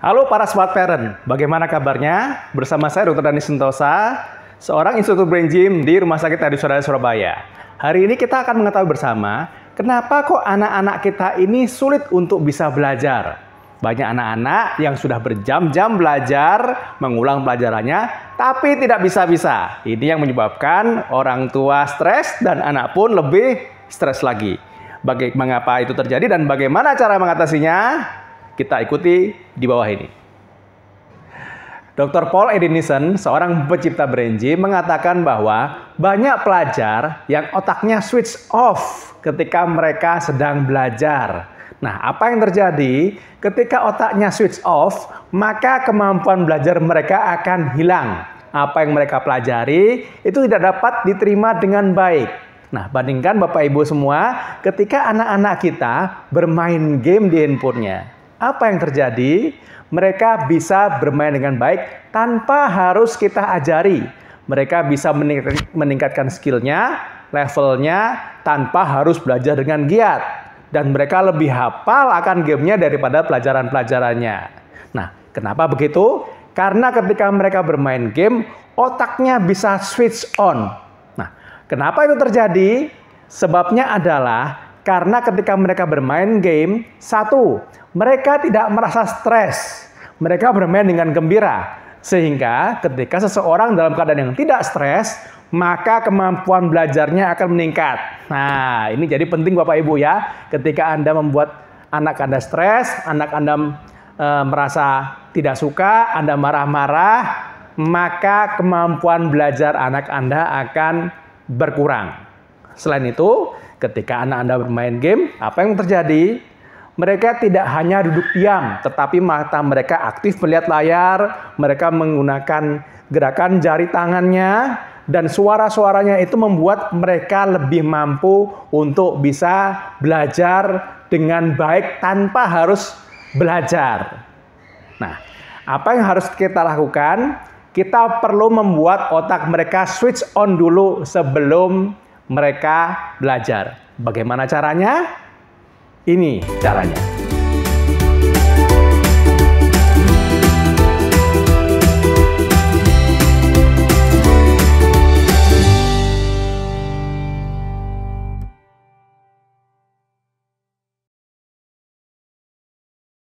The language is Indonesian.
Halo para smart parent, bagaimana kabarnya? Bersama saya Dr. Dani Sentosa, seorang instruktur brain gym di Rumah Sakit Adi Sudaryo Surabaya. Hari ini kita akan mengetahui bersama, kenapa kok anak-anak kita ini sulit untuk bisa belajar. Banyak anak-anak yang sudah berjam-jam belajar, mengulang pelajarannya, tapi tidak bisa-bisa. Ini yang menyebabkan orang tua stres dan anak pun lebih stres lagi. Mengapa itu terjadi dan bagaimana cara mengatasinya? Kita ikuti di bawah ini. Dr. Paul Edenison, seorang pencipta brain gym, mengatakan bahwa banyak pelajar yang otaknya switch off ketika mereka sedang belajar. Nah, apa yang terjadi ketika otaknya switch off, maka kemampuan belajar mereka akan hilang. Apa yang mereka pelajari itu tidak dapat diterima dengan baik. Nah, bandingkan Bapak Ibu semua, ketika anak-anak kita bermain game di handphonenya, apa yang terjadi? Mereka bisa bermain dengan baik tanpa harus kita ajari. Mereka bisa meningkatkan skillnya, levelnya, tanpa harus belajar dengan giat. Dan mereka lebih hafal akan gamenya daripada pelajaran-pelajarannya. Nah, kenapa begitu? Karena ketika mereka bermain game, otaknya bisa switch on. Nah, kenapa itu terjadi? Sebabnya adalah karena ketika mereka bermain game, satu, mereka tidak merasa stres. Mereka bermain dengan gembira. Sehingga ketika seseorang dalam keadaan yang tidak stres, maka kemampuan belajarnya akan meningkat. Nah, ini jadi penting Bapak Ibu ya. Ketika Anda membuat anak Anda stres, anak Anda merasa tidak suka, Anda marah-marah, maka kemampuan belajar anak Anda akan berkurang. Selain itu, ketika anak Anda bermain game, apa yang terjadi? Mereka tidak hanya duduk diam, tetapi mata mereka aktif melihat layar, mereka menggunakan gerakan jari tangannya, dan suara-suaranya itu membuat mereka lebih mampu untuk bisa belajar dengan baik tanpa harus belajar. Nah, apa yang harus kita lakukan? Kita perlu membuat otak mereka switch on dulu sebelum mereka belajar. Bagaimana caranya? Ini caranya.